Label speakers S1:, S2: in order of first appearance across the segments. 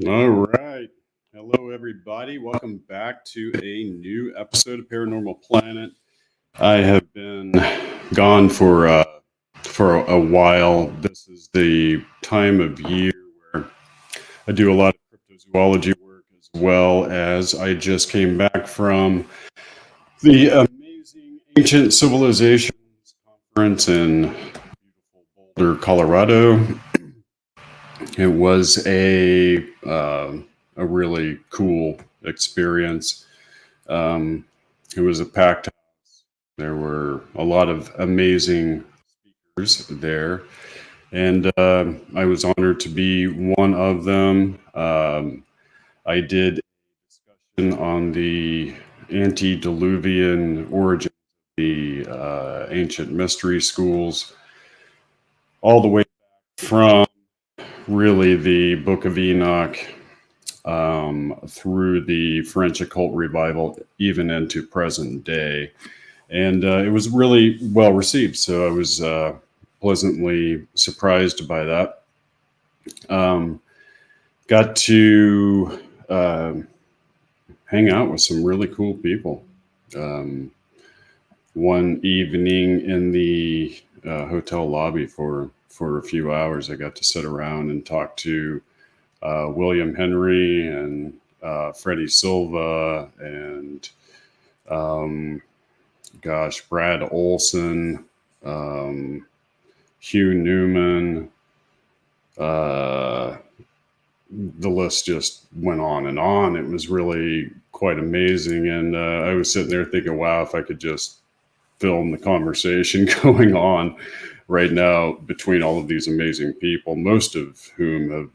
S1: All right. Hello, everybody. Welcome back to a new episode of Paranormal Planet. I have been gone for a while. This is the time of year where I do a lot of cryptozoology work, as well as I just came back from the amazing Ancient Civilizations Conference in beautiful Boulder, Colorado. It was a really cool experience. It was a packed house. There were a lot of amazing speakers there, and I was honored to be one of them. I did a discussion on the antediluvian origin of the ancient mystery schools, all the way from really the Book of Enoch through the French occult revival, even into present day. And it was really well received. So I was pleasantly surprised by that. Got to hang out with some really cool people. One evening in the hotel lobby for a few hours, I got to sit around and talk to William Henry and Freddie Silva and Brad Olson, Hugh Newman. The list just went on and on. It was really quite amazing. And I was sitting there thinking, wow, if I could just film the conversation going on right now between all of these amazing people, most of whom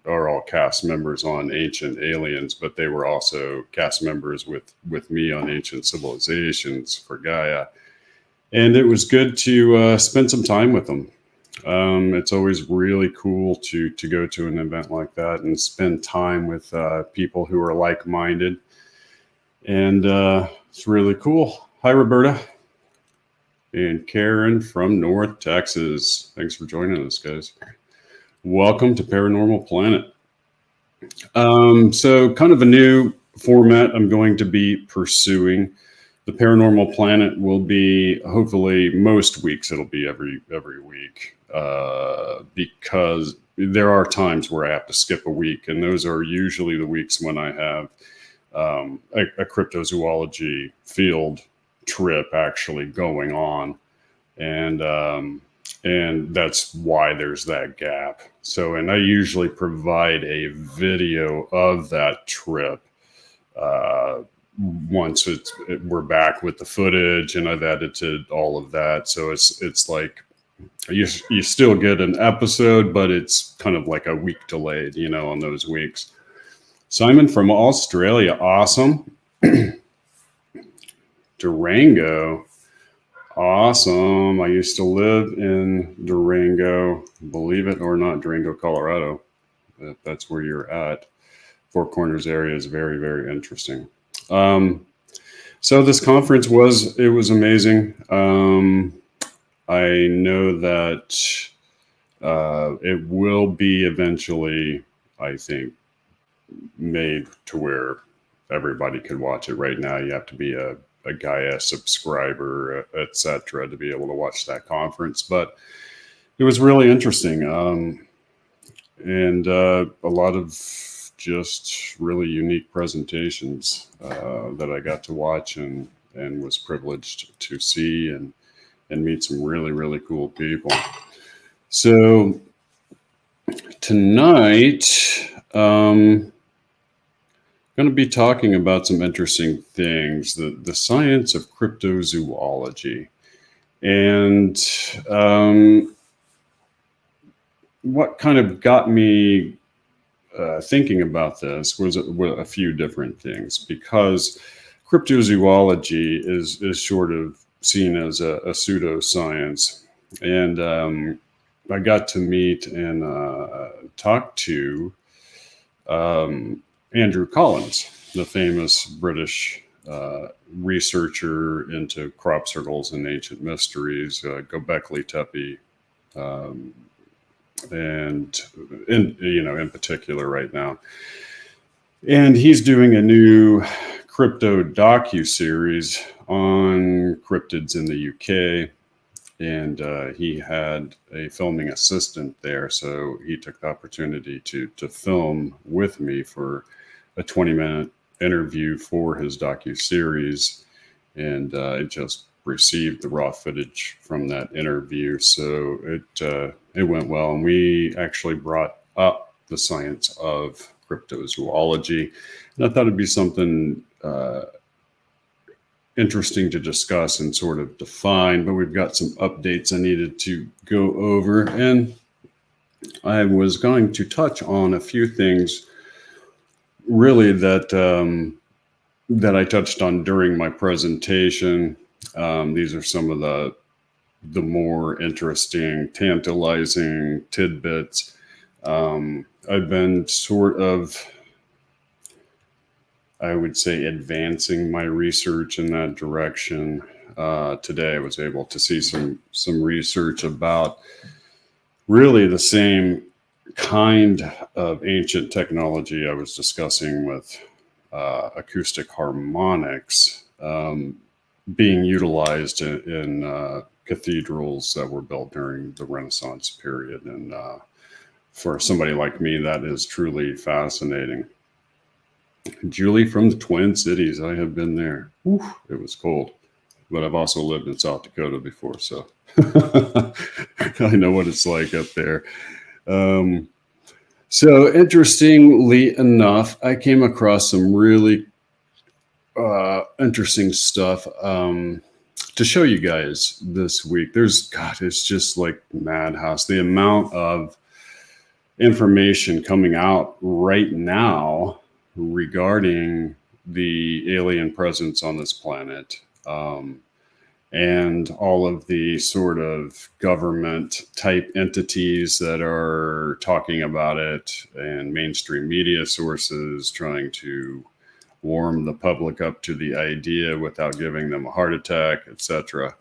S1: are all cast members on Ancient Aliens, but they were also cast members with me on Ancient Civilizations for Gaia. And it was good to spend some time with them. It's always really cool to go to an event like that and spend time with people who are like-minded. And it's really cool. Hi, Roberta. And Karen from North Texas. Thanks for joining us, guys. Welcome to Paranormal Planet. So kind of a new format I'm going to be pursuing. The Paranormal Planet will be, hopefully most weeks, it'll be every week, because there are times where I have to skip a week, and those are usually the weeks when I have a cryptozoology field trip actually going on, and that's why there's that gap. So, and I usually provide a video of that trip once we're back with the footage, and I've edited all of that. So it's like you still get an episode, but it's kind of like a week delayed, on those weeks. Simon from Australia, awesome. Durango, awesome. I used to live in Durango, believe it or not, Durango, Colorado. That's where you're at. Four Corners area is very, very interesting. So this conference was amazing. I know that it will be eventually, I think, made to where everybody could watch it. Right now, you have to be a Gaia subscriber, etc., to be able to watch that conference. But it was really interesting, and a lot of just really unique presentations that I got to watch and was privileged to see and meet some really, really cool people. So tonight, going to be talking about some interesting things, the science of cryptozoology. And what kind of got me thinking about this was a few different things, because cryptozoology is sort of seen as a pseudoscience. And I got to meet and talk to Andrew Collins, the famous British researcher into crop circles and ancient mysteries, Göbekli Tepe, and in particular right now. And he's doing a new crypto docu-series on cryptids in the UK. And he had a filming assistant there, so he took the opportunity to film with me for a 20-minute interview for his docu-series. And I just received the raw footage from that interview, so it went well. And we actually brought up the science of cryptozoology, and I thought it'd be something interesting to discuss and sort of define, but we've got some updates I needed to go over, and I was going to touch on a few things really that I touched on during my presentation. These are some of the more interesting, tantalizing tidbits. I've been sort of, I would say, advancing my research in that direction. Today I was able to see some research about really the same kind of ancient technology I was discussing with acoustic harmonics being utilized in cathedrals that were built during the Renaissance period. And for somebody like me, that is truly fascinating. Julie from the Twin Cities. I have been there. Whew, it was cold, but I've also lived in South Dakota before, so I know what it's like up there. So interestingly enough, I came across some really interesting stuff to show you guys this week. It's just like madhouse. The amount of information coming out right now regarding the alien presence on this planet, and all of the sort of government type entities that are talking about it, and mainstream media sources trying to warm the public up to the idea without giving them a heart attack, etc.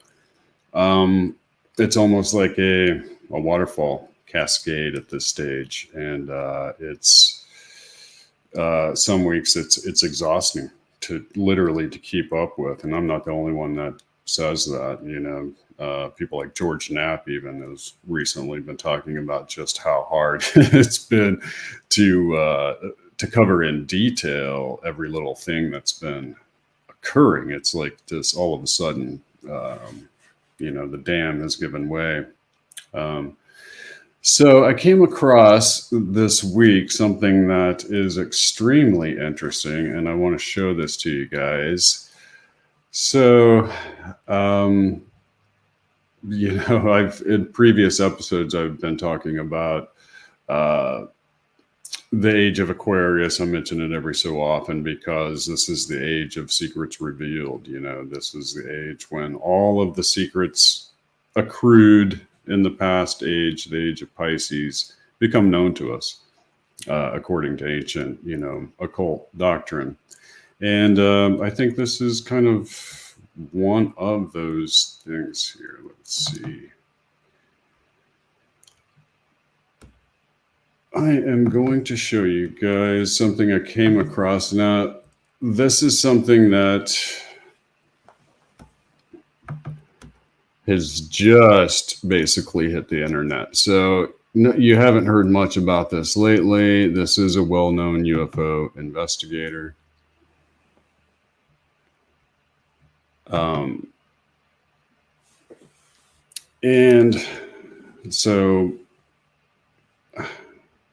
S1: It's almost like a waterfall cascade at this stage, and it's some weeks it's exhausting to literally to keep up with. And I'm not the only one that says that. People like George Knapp even has recently been talking about just how hard it's been to cover in detail every little thing that's been occurring. It's like this all of a sudden, the dam has given way. So I came across this week something that is extremely interesting, and I want to show this to you guys. So, in previous episodes, I've been talking about the age of Aquarius. I mention it every so often because this is the age of secrets revealed. This is the age when all of the secrets accrued in the past age, the age of Pisces, become known to us, according to ancient, occult doctrine. And I think this is kind of one of those things here. Let's see. I am going to show you guys something I came across. Now, this is something that has just basically hit the internet. So no, you haven't heard much about this lately. This is a well-known UFO investigator. And so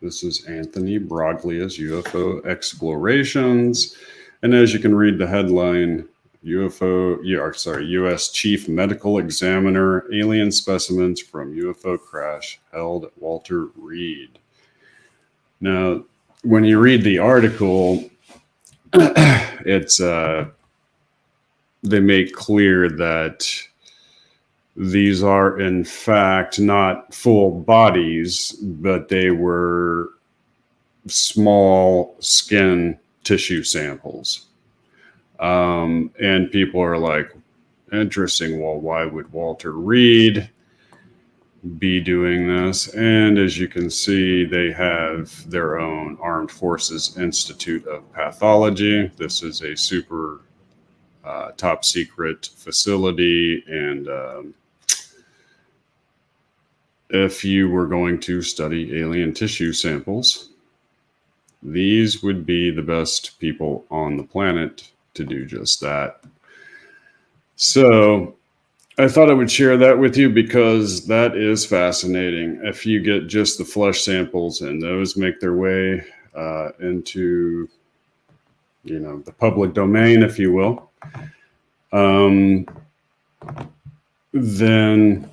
S1: this is Anthony Broglia's UFO Explorations. And as you can read the headline, U.S. Chief Medical Examiner, alien specimens from UFO crash held at Walter Reed. Now, when you read the article, it's they make clear that these are in fact not full bodies, but they were small skin tissue samples. And people are like, interesting. Well, why would Walter Reed be doing this? And as you can see, they have their own Armed Forces Institute of Pathology. This is a super top secret facility. And if you were going to study alien tissue samples, these would be the best people on the planet to do just that. So I thought I would share that with you because that is fascinating. If you get just the flesh samples and those make their way into, the public domain, if you will, then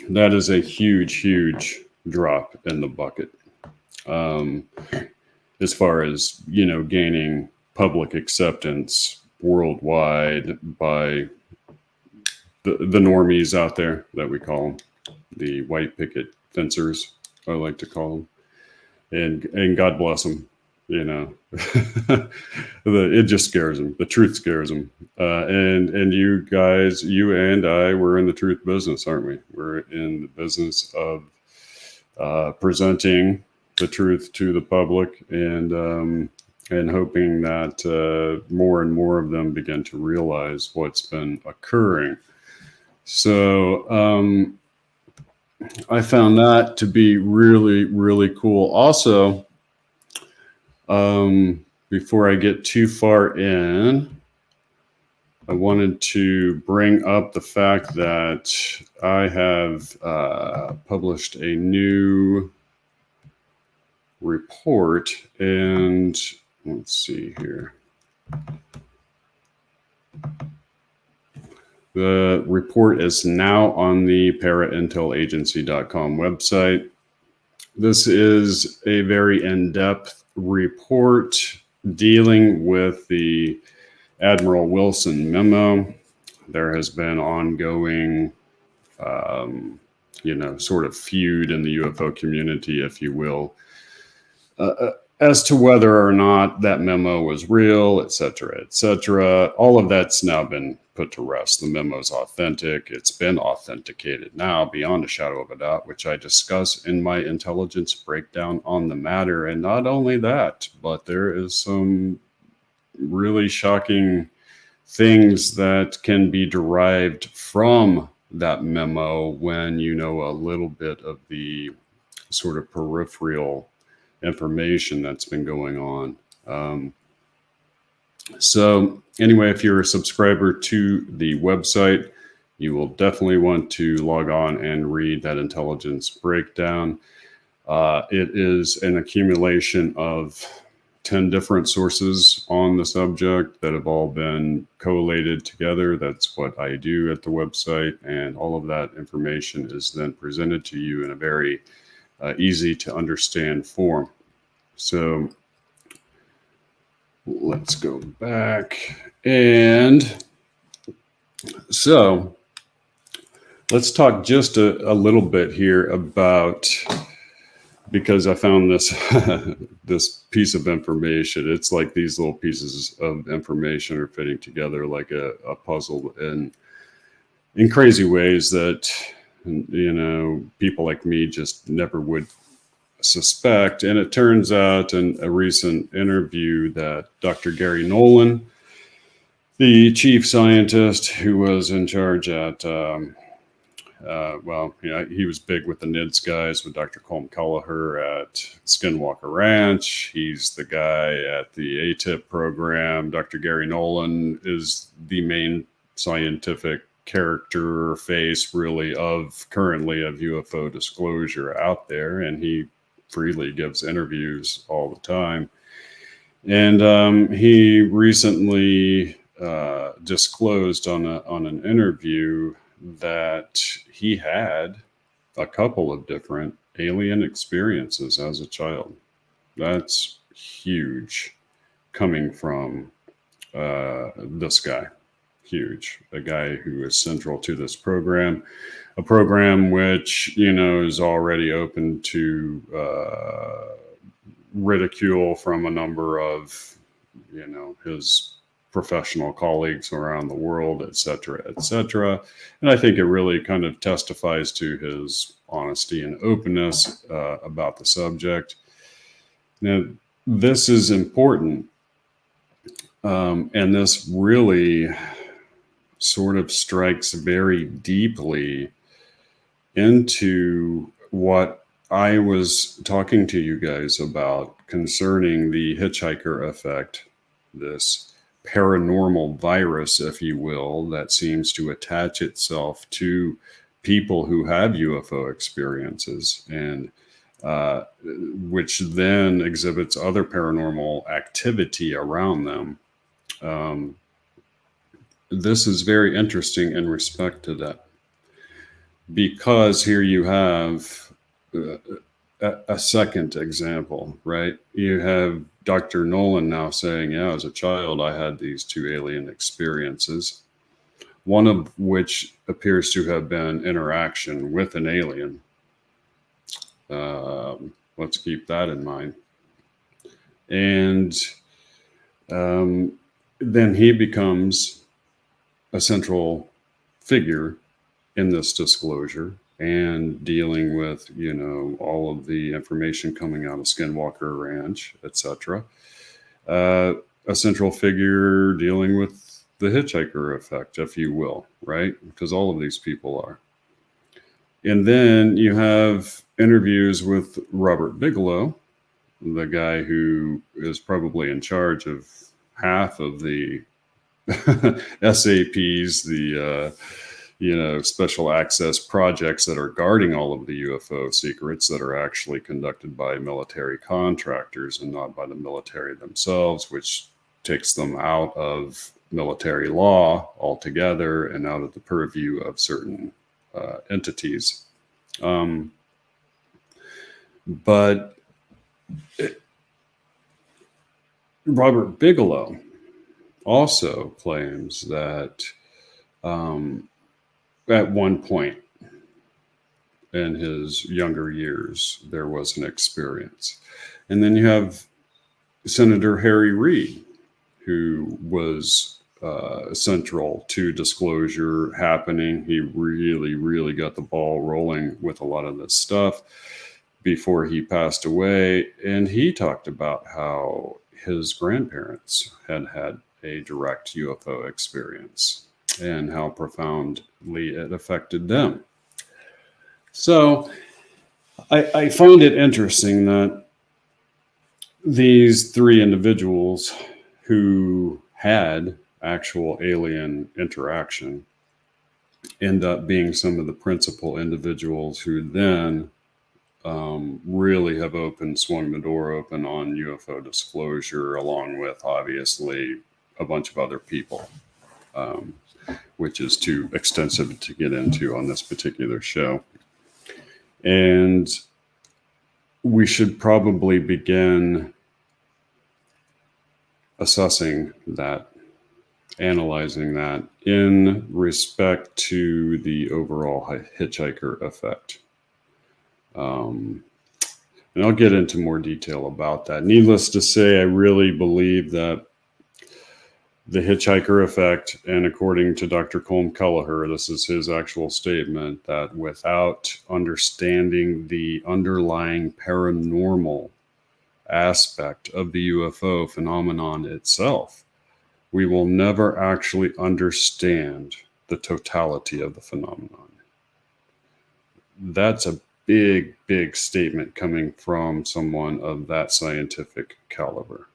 S1: that is a huge, huge drop in the bucket. As far as, gaining public acceptance worldwide by the normies out there that we call them, the white picket fencers, I like to call them, and God bless them. It just scares them. The truth scares them. And you guys, you and I, we're in the truth business, aren't we? We're in the business of presenting the truth to the public and hoping that more and more of them begin to realize what's been occurring. So I found that to be really, really cool. Also, before I get too far in, I wanted to bring up the fact that I have published a new report, and let's see here. The report is now on the paraintelagency.com website. This is a very in-depth report dealing with the Admiral Wilson memo. There has been ongoing, sort of feud in the UFO community, if you will, as to whether or not that memo was real, et cetera, et cetera. All of that's now been put to rest. The memo is authentic. It's been authenticated now beyond a shadow of a doubt, which I discuss in my intelligence breakdown on the matter. And not only that, but there is some really shocking things that can be derived from that memo when you know a little bit of the sort of peripheral information that's been going on. So anyway, if you're a subscriber to the website, you will definitely want to log on and read that intelligence breakdown. It is an accumulation of 10 different sources on the subject that have all been collated together. That's what I do at the website. And all of that information is then presented to you in a very easy to understand form. So let's go back. And so let's talk just a little bit here about, because I found this this piece of information. It's like these little pieces of information are fitting together like a puzzle in crazy ways that, people like me just never would suspect. And it turns out in a recent interview that Dr. Gary Nolan, the chief scientist who was in charge at well, he was big with the NIDS guys, with Dr. Colm Kelleher at Skinwalker Ranch. He's the guy at the ATIP program. Dr. Gary Nolan is the main scientific character face, really, currently of UFO disclosure out there, and he freely gives interviews all the time. And he recently disclosed on an interview that he had a couple of different alien experiences as a child. That's huge, coming from this guy. Huge. A guy who is central to this program, a program which, is already open to ridicule from a number of, his professional colleagues around the world, et cetera, et cetera. And I think it really kind of testifies to his honesty and openness about the subject. Now, this is important. And this really sort of strikes very deeply into what I was talking to you guys about concerning the hitchhiker effect, this paranormal virus, if you will, that seems to attach itself to people who have UFO experiences, and which then exhibits other paranormal activity around them. This is very interesting in respect to that, because here you have a second example, right? You have Dr. Nolan now saying, yeah, as a child, I had these two alien experiences, one of which appears to have been interaction with an alien. Let's keep that in mind. And then he becomes a central figure in this disclosure and dealing with, all of the information coming out of Skinwalker Ranch, etc. A central figure dealing with the hitchhiker effect, if you will, right? Because all of these people are. And then you have interviews with Robert Bigelow, the guy who is probably in charge of half of the SAPs, the special access projects that are guarding all of the UFO secrets that are actually conducted by military contractors and not by the military themselves, which takes them out of military law altogether and out of the purview of certain entities. But Robert Bigelow also claims that at one point in his younger years, there was an experience. And then you have Senator Harry Reid, who was central to disclosure happening. He really, really got the ball rolling with a lot of this stuff before he passed away. And he talked about how his grandparents had had a direct UFO experience and how profoundly it affected them. So I find it interesting that these three individuals who had actual alien interaction end up being some of the principal individuals who then really have swung the door open on UFO disclosure, along with obviously a bunch of other people, which is too extensive to get into on this particular show. And we should probably begin assessing that, analyzing that in respect to the overall hitchhiker effect. And I'll get into more detail about that. Needless to say, I really believe that the hitchhiker effect, and according to Dr. Colm Kelleher, this is his actual statement, that without understanding the underlying paranormal aspect of the UFO phenomenon itself, we will never actually understand the totality of the phenomenon. that's a big, big statement coming from someone of that scientific caliber.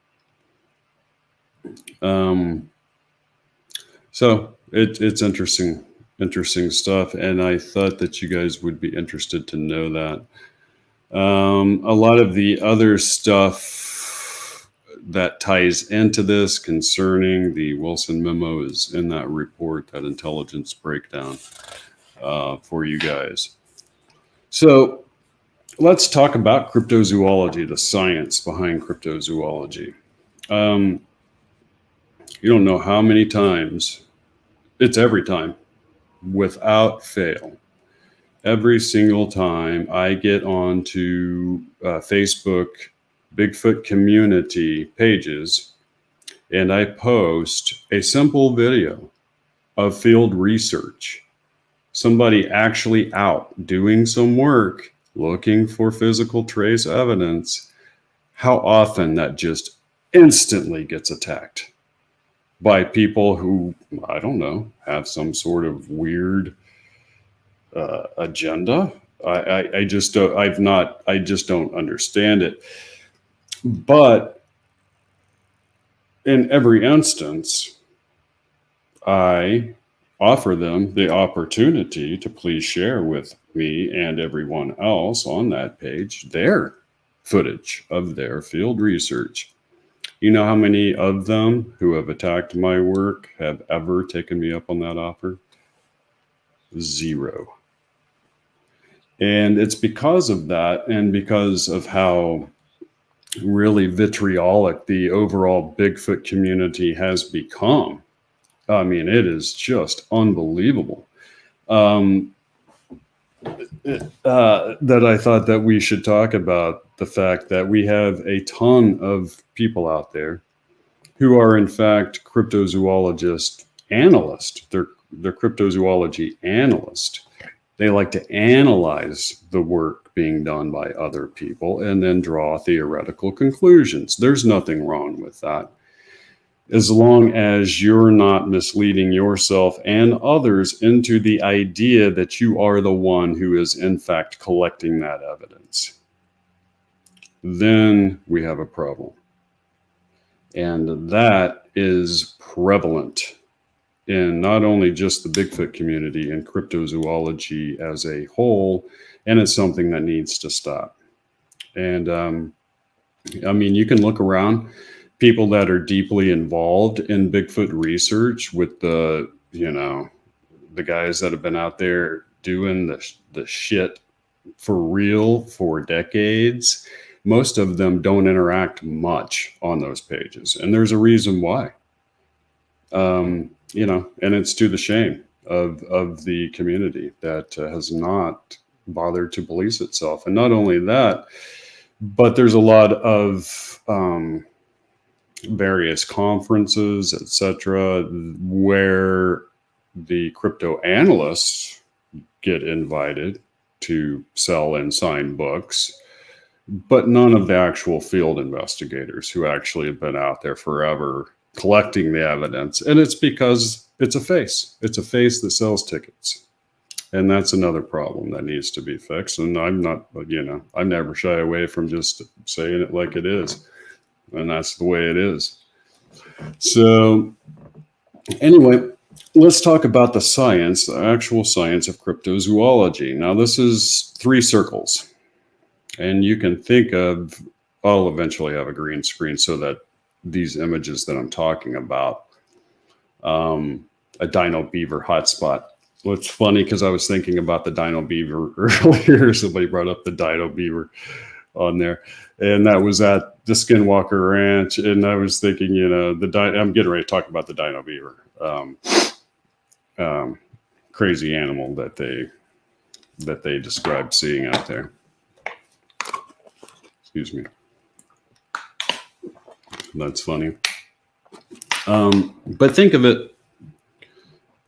S1: So it's interesting stuff, and I thought that you guys would be interested to know that. A lot of the other stuff that ties into this concerning the Wilson memo is in that report, that intelligence breakdown for you guys. So let's talk about cryptozoology, the science behind cryptozoology. You don't know how many times, it's every time, without fail. Every single time I get onto Facebook Bigfoot community pages and I post a simple video of field research, somebody actually out doing some work, looking for physical trace evidence, how often that just instantly gets attacked by people who, I don't know, have some sort of weird agenda. I just don't understand it. But in every instance, I offer them the opportunity to please share with me and everyone else on that page their footage of their field research. You know how many of them who have attacked my work have ever taken me up on that offer? 0. And it's because of that, and because of how really vitriolic the overall Bigfoot community has become. I mean, it is just unbelievable. That I thought that we should talk about the fact that we have a ton of people out there who are in fact cryptozoologist analysts. They're cryptozoology analysts. They like to analyze the work being done by other people and then draw theoretical conclusions. There's nothing wrong with that, as long as you're not misleading yourself and others into the idea that you are the one who is in fact collecting that evidence. Then we have a problem. And that is prevalent in not only just the Bigfoot community and cryptozoology as a whole, and it's something that needs to stop. And I mean, you can look around, people that are deeply involved in Bigfoot research with the guys that have been out there doing the shit for real for decades. Most of them don't interact much on those pages, and there's a reason why. And it's to the shame of the community that has not bothered to police itself. And not only that, but there's a lot of various conferences, etc., where the crypto analysts get invited to sell and sign books, but none of the actual field investigators who actually have been out there forever collecting the evidence. And it's because it's a face. It's a face that sells tickets. And that's another problem that needs to be fixed. And I'm never shy away from just saying it like it is. And that's the way it is. So anyway, let's talk about the science, the actual science of cryptozoology. Now, this is 3 circles. And you can think of, I'll eventually have a green screen so that these images that I'm talking about, a dino beaver hotspot. Well, it's funny because I was thinking about the dino beaver earlier. Somebody brought up the dino beaver on there, and that was at the Skinwalker Ranch. And I was thinking, I'm getting ready to talk about the dino beaver, crazy animal that they described seeing out there. Excuse me. That's funny. But think of it,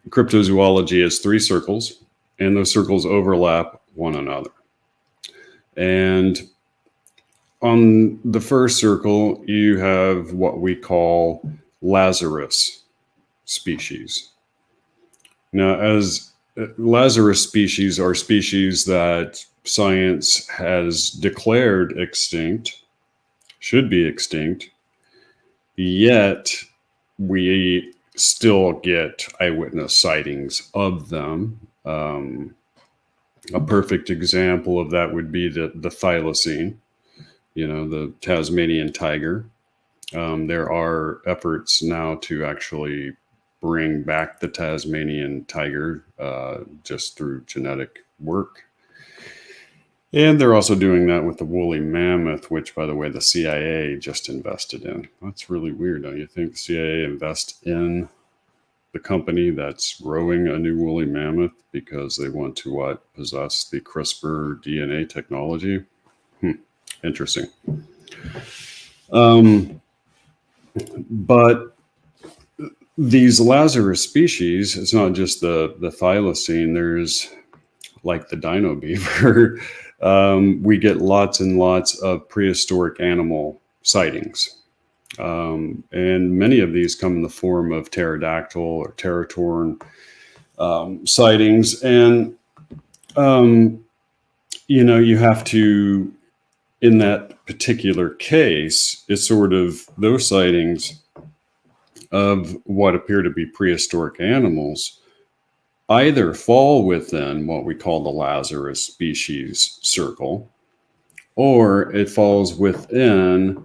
S1: cryptozoology as 3 circles, and those circles overlap one another. And on the first circle, you have what we call Lazarus species. Now, as Lazarus species are species that science has declared extinct, should be extinct, yet we still get eyewitness sightings of them. A perfect example of that would be the thylacine, the Tasmanian tiger. There are efforts now to actually bring back the Tasmanian tiger just through genetic work. And they're also doing that with the woolly mammoth, which, by the way, the CIA just invested in. That's really weird, don't you think? The CIA invest in the company that's growing a new woolly mammoth because they want to possess the CRISPR DNA technology? Interesting. But these Lazarus species, it's not just the thylacine. There's like the dino beaver. We get lots and lots of prehistoric animal sightings. And many of these come in the form of pterodactyl or teratorn sightings. And, you have to, in that particular case, it's sort of those sightings of what appear to be prehistoric animals either fall within what we call the Lazarus species circle, or it falls within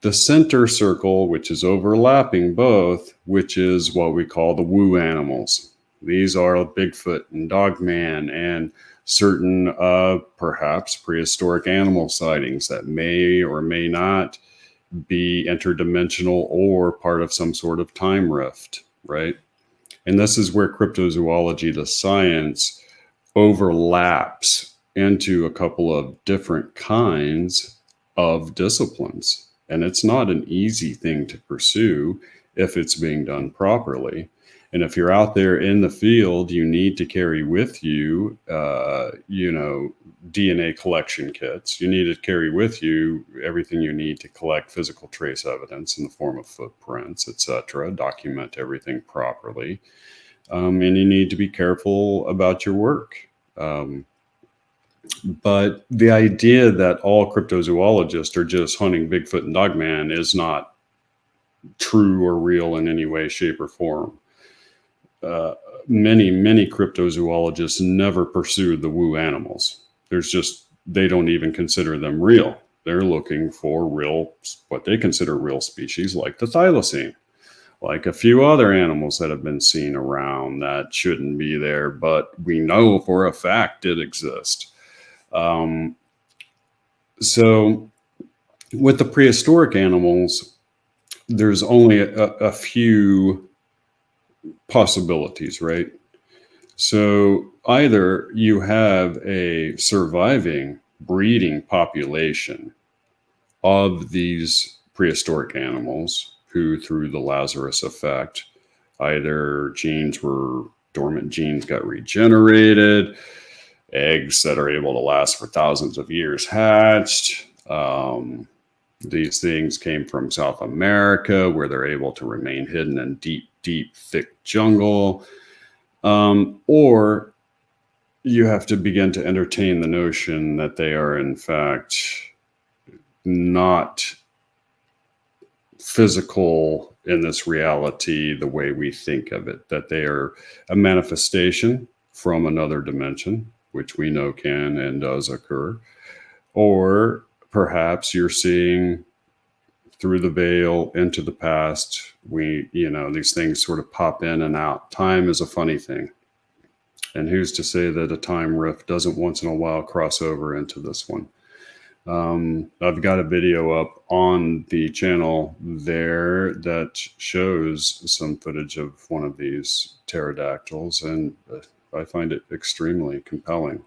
S1: the center circle, which is overlapping both, which is what we call the woo animals. These are Bigfoot and Dogman and certain perhaps prehistoric animal sightings that may or may not be interdimensional or part of some sort of time rift, right? And this is where cryptozoology, the science, overlaps into a couple of different kinds of disciplines. And it's not an easy thing to pursue if it's being done properly. And if you're out there in the field, you need to carry with you, DNA collection kits. You need to carry with you everything you need to collect physical trace evidence in the form of footprints, etc. Document everything properly. And you need to be careful about your work. But the idea that all cryptozoologists are just hunting Bigfoot and Dogman is not true or real in any way, shape, or form. Many cryptozoologists never pursue the woo animals. They don't even consider them real. They're looking for what they consider real species, like the thylacine, like a few other animals that have been seen around that shouldn't be there, but we know for a fact it exists. So with the prehistoric animals, there's only a few possibilities, right? So either you have a surviving breeding population of these prehistoric animals who, through the Lazarus effect, either dormant genes got regenerated, eggs that are able to last for thousands of years hatched. These things came from South America, where they're able to remain hidden in deep, thick jungle. Or you have to begin to entertain the notion that they are, in fact, not physical in this reality the way we think of it, that they are a manifestation from another dimension, which we know can and does occur. Or perhaps you're seeing through the veil into the past. These things sort of pop in and out. Time is a funny thing. And who's to say that a time rift doesn't once in a while cross over into this one? I've got a video up on the channel there that shows some footage of one of these pterodactyls, and I find it extremely compelling.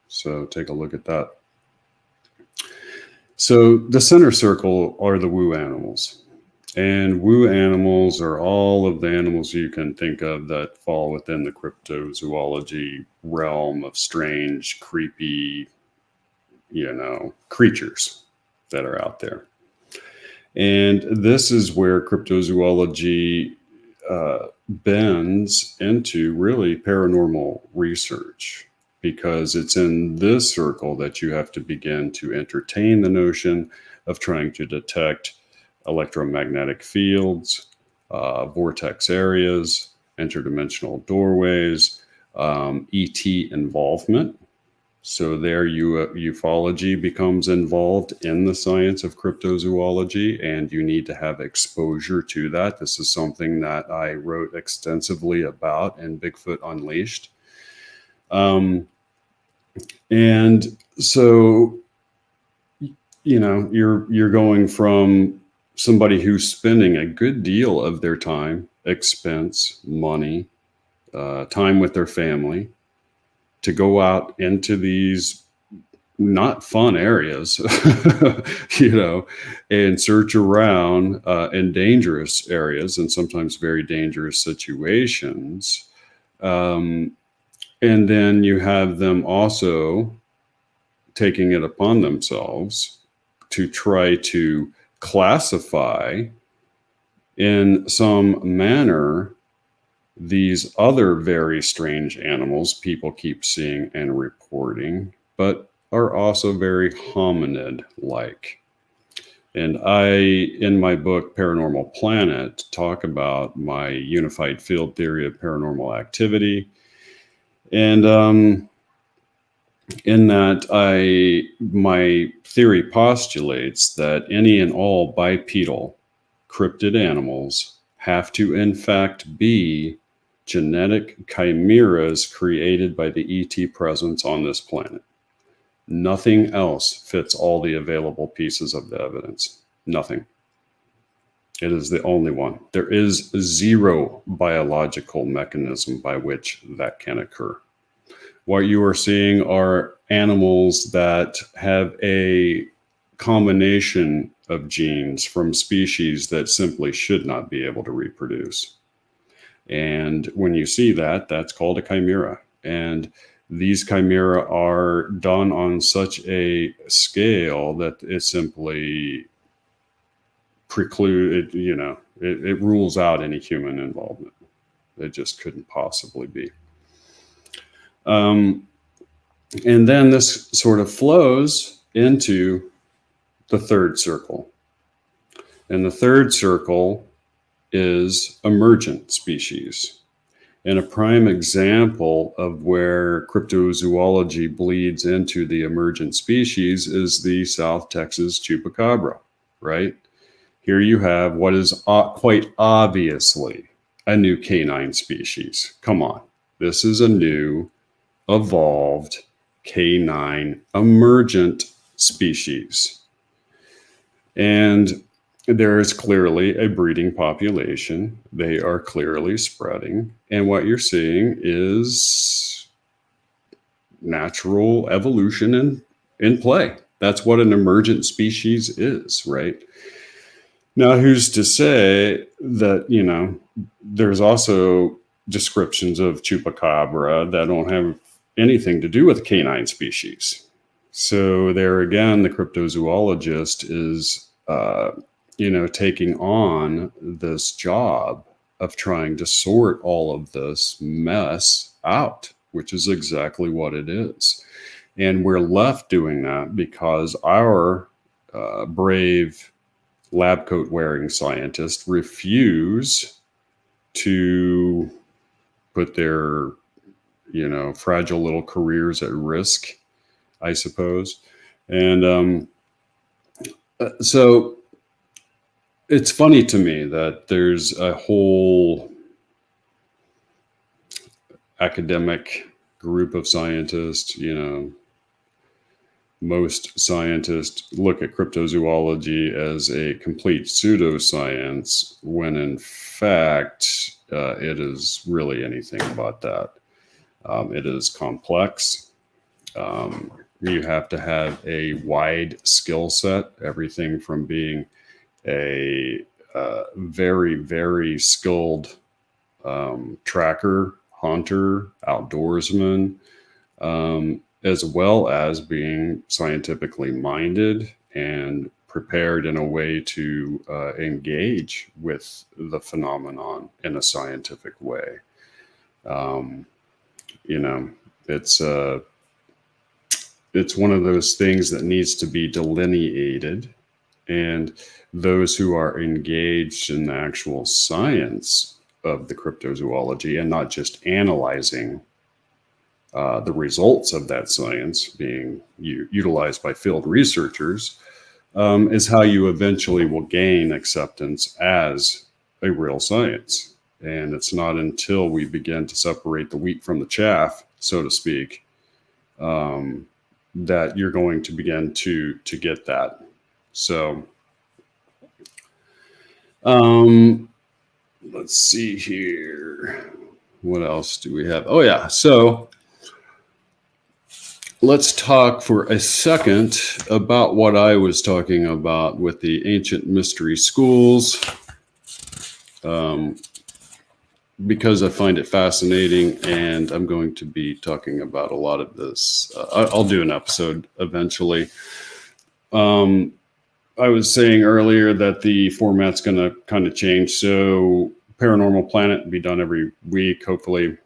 S1: So take a look at that. So the center circle are the woo animals. And woo animals are all of the animals you can think of that fall within the cryptozoology realm of strange, creepy, creatures that are out there. And this is where cryptozoology bends into really paranormal research, because it's in this circle that you have to begin to entertain the notion of trying to detect electromagnetic fields, vortex areas, interdimensional doorways, ET involvement. So there, ufology becomes involved in the science of cryptozoology, and you need to have exposure to that. This is something that I wrote extensively about in Bigfoot Unleashed. And so, you're going from somebody who's spending a good deal of their time, expense, money, time with their family, to go out into these not fun areas, and search around in dangerous areas and sometimes very dangerous situations. And then you have them also taking it upon themselves to try to classify in some manner these other very strange animals people keep seeing and reporting, but are also very hominid-like. And I, in my book, Paranormal Planet, talk about my unified field theory of paranormal activity. And in that, my theory postulates that any and all bipedal cryptid animals have to, in fact, be genetic chimeras created by the ET presence on this planet. Nothing else fits all the available pieces of the evidence. Nothing. It is the only one. There is zero biological mechanism by which that can occur. What you are seeing are animals that have a combination of genes from species that simply should not be able to reproduce. And when you see that, that's called a chimera. And these chimera are done on such a scale that it simply it rules out any human involvement. It just couldn't possibly be. And then this sort of flows into the third circle. And the third circle is emergent species. And a prime example of where cryptozoology bleeds into the emergent species is the South Texas chupacabra, right? Here you have what is quite obviously a new canine species. Come on. This is a new, evolved, canine, emergent species. And there is clearly a breeding population. They are clearly spreading. And what you're seeing is natural evolution in play. That's what an emergent species is, right? Now, who's to say that, there's also descriptions of chupacabra that don't have anything to do with canine species. So there again, the cryptozoologist is, taking on this job of trying to sort all of this mess out, which is exactly what it is. And we're left doing that because our brave lab coat wearing scientists refuse to put their, fragile little careers at risk, I suppose. And so it's funny to me that there's a whole academic group of scientists, most scientists look at cryptozoology as a complete pseudoscience, when in fact, it is really anything but that. It is complex. You have to have a wide skill set, everything from being a very, very skilled tracker, hunter, outdoorsman, as well as being scientifically minded and prepared in a way to engage with the phenomenon in a scientific way. You know, it's one of those things that needs to be delineated, and those who are engaged in the actual science of the cryptozoology and not just analyzing the results of that science being utilized by field researchers is how you eventually will gain acceptance as a real science. And it's not until we begin to separate the wheat from the chaff, so to speak, that you're going to begin to get that. So let's see here. What else do we have? Oh, yeah. So let's talk for a second about what I was talking about with the ancient mystery schools, because I find it fascinating, and I'm going to be talking about a lot of this. I'll do an episode eventually. I was saying earlier that the format's going to kind of change. So Paranormal Planet will be done every week, hopefully.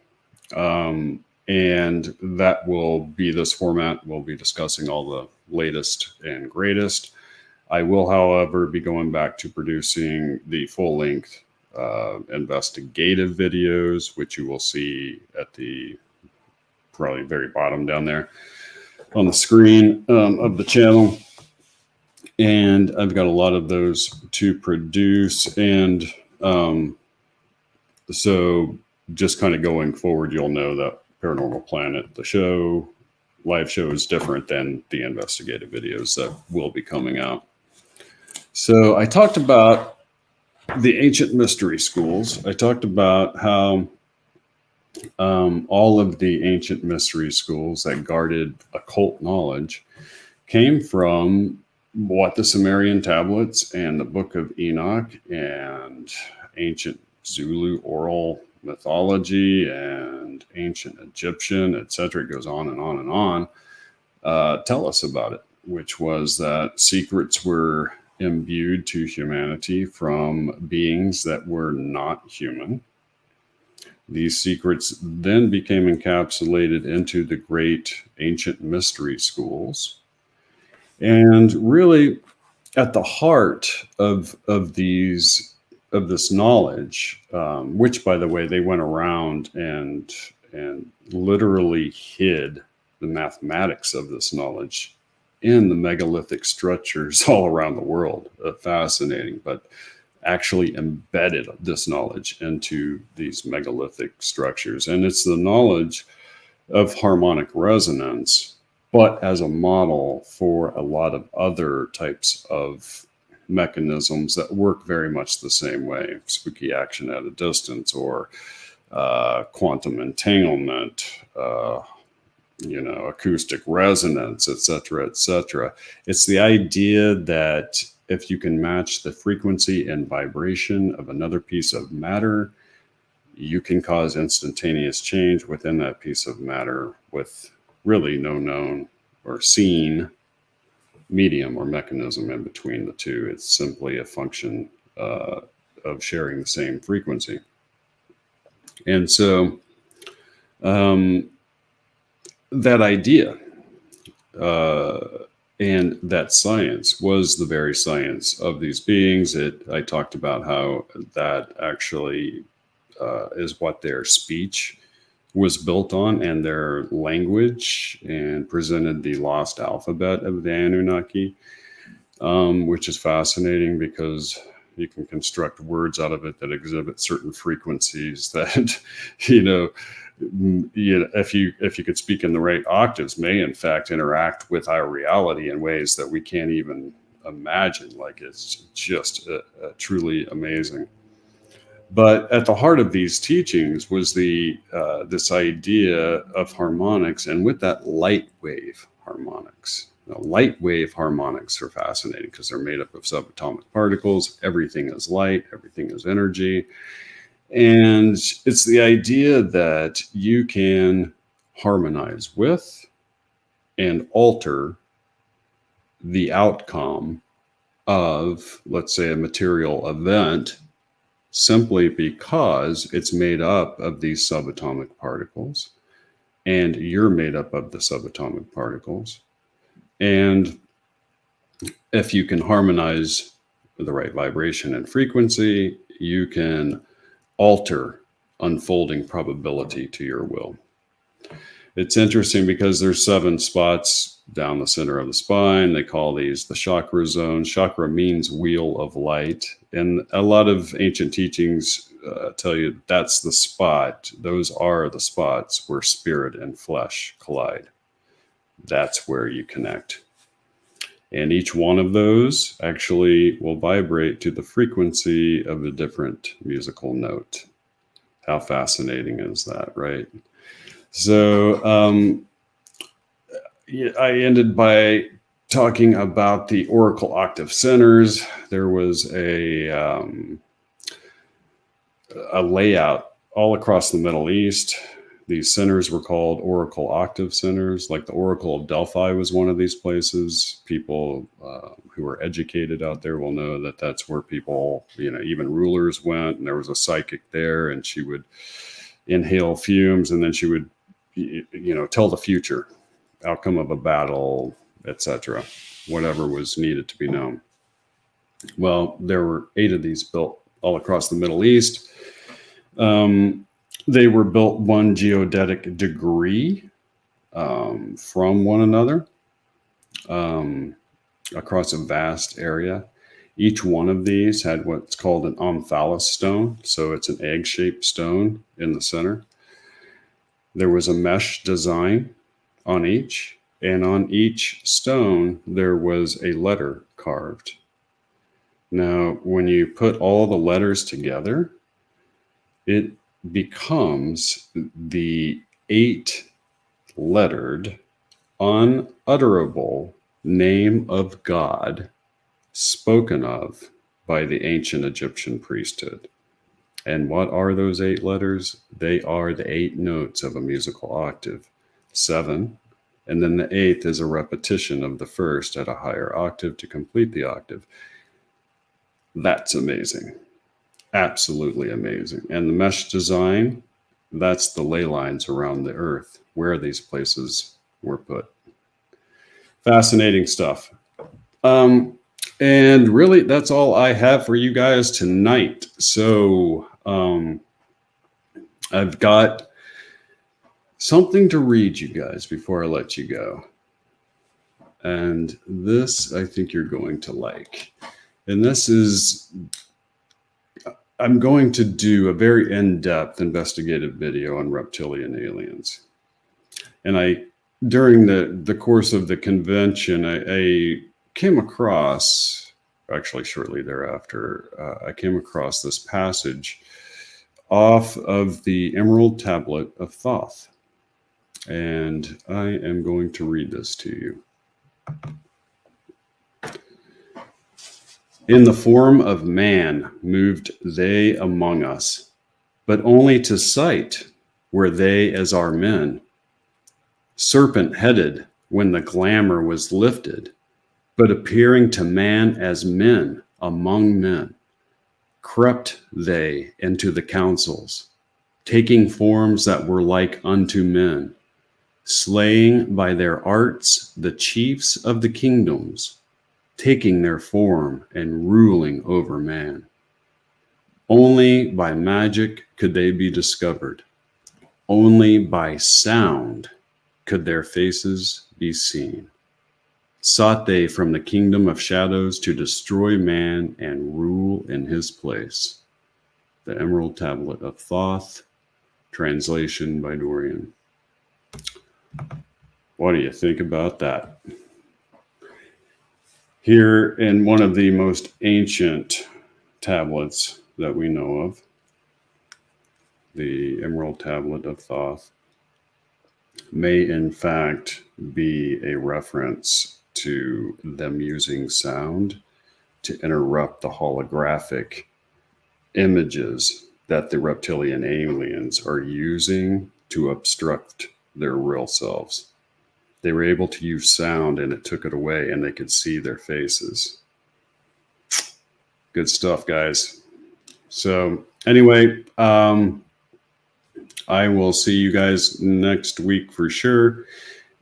S1: And that will be this format. We'll be discussing all the latest and greatest. I will, however, be going back to producing the full-length investigative videos, which you will see at the probably very bottom down there on the screen of the channel. And I've got a lot of those to produce. And so just kind of going forward, you'll know that Paranormal Planet, the show, live show, is different than the investigative videos that will be coming out. So I talked about the ancient mystery schools. I talked about how all of the ancient mystery schools that guarded occult knowledge came from what the Sumerian tablets and the Book of Enoch and ancient Zulu oral mythology and ancient Egyptian, etc. It goes on and on and on. Tell us about it, which was that secrets were imbued to humanity from beings that were not human. These secrets then became encapsulated into the great ancient mystery schools. And really, at the heart of this knowledge, which, by the way, they went around and literally hid the mathematics of this knowledge in the megalithic structures all around the world. Fascinating, but actually embedded this knowledge into these megalithic structures. And it's the knowledge of harmonic resonance, but as a model for a lot of other types of mechanisms that work very much the same way: spooky action at a distance, or quantum entanglement, acoustic resonance, etc., etc. It's the idea that if you can match the frequency and vibration of another piece of matter, you can cause instantaneous change within that piece of matter with really no known or seen medium or mechanism in between the two. It's simply a function of sharing the same frequency. And so that idea and that science was the very science of these beings. I talked about how that actually is what their speech was built on, and their language, and presented the lost alphabet of the Anunnaki, which is fascinating because you can construct words out of it that exhibit certain frequencies that, if you could speak in the right octaves, may in fact interact with our reality in ways that we can't even imagine. Like, it's just truly amazing. But at the heart of these teachings was this idea of harmonics, and with that, light wave harmonics. Now, light wave harmonics are fascinating because they're made up of subatomic particles. Everything is light, everything is energy. And it's the idea that you can harmonize with and alter the outcome of, let's say, a material event simply because it's made up of these subatomic particles, and you're made up of the subatomic particles. And if you can harmonize the right vibration and frequency, you can alter unfolding probability to your will. It's interesting because there's 7 spots down the center of the spine. They call these the chakra zones. Chakra means wheel of light. And a lot of ancient teachings tell you that's the spot. Those are the spots where spirit and flesh collide. That's where you connect. And each one of those actually will vibrate to the frequency of a different musical note. How fascinating is that, right? So I ended by talking about the Oracle Octave Centers. There was a layout all across the Middle East. These centers were called Oracle Octave Centers. Like the Oracle of Delphi was one of these places. People who are educated out there will know that that's where people, even rulers went. And there was a psychic there, and she would inhale fumes, and then she would, tell the future, outcome of a battle, etc., whatever was needed to be known. Well, there were 8 of these built all across the Middle East. They were built 1 geodetic degree from one another across a vast area. Each one of these had what's called an omphalos stone. So it's an egg-shaped stone in the center. There was a mesh design on each, and on each stone, there was a letter carved. Now, when you put all the letters together, it becomes the 8-lettered, unutterable name of God spoken of by the ancient Egyptian priesthood. And what are those 8 letters? They are the 8 notes of a musical octave. 7, and then the 8th is a repetition of the first at a higher octave to complete the octave. That's amazing. Absolutely amazing. And the mesh design, that's the ley lines around the earth, where these places were put. Fascinating stuff. And really, that's all I have for you guys tonight. So I've got something to read you guys before I let you go. And this, I think you're going to like. And this is, I'm going to do a very in-depth investigative video on reptilian aliens. And during the course of the convention, I came across, actually shortly thereafter, I came across this passage off of the Emerald Tablet of Thoth. And I am going to read this to you. In the form of man moved they among us, but only to sight were they as our men. Serpent-headed when the glamour was lifted, but appearing to man as men among men. Crept they into the councils, taking forms that were like unto men, slaying by their arts the chiefs of the kingdoms, taking their form and ruling over man. Only by magic could they be discovered. Only by sound could their faces be seen. Sought they from the kingdom of shadows to destroy man and rule in his place. The Emerald Tablet of Thoth, translation by Dorian. What do you think about that? Here in one of the most ancient tablets that we know of, the Emerald Tablet of Thoth, may in fact be a reference to them using sound to interrupt the holographic images that the reptilian aliens are using to obstruct their real selves. They were able to use sound, and it took it away, and they could see their faces. Good stuff, guys. So anyway, I will see you guys next week for sure.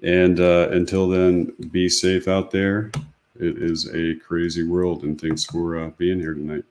S1: And until then, be safe out there. It is a crazy world, and thanks for being here tonight.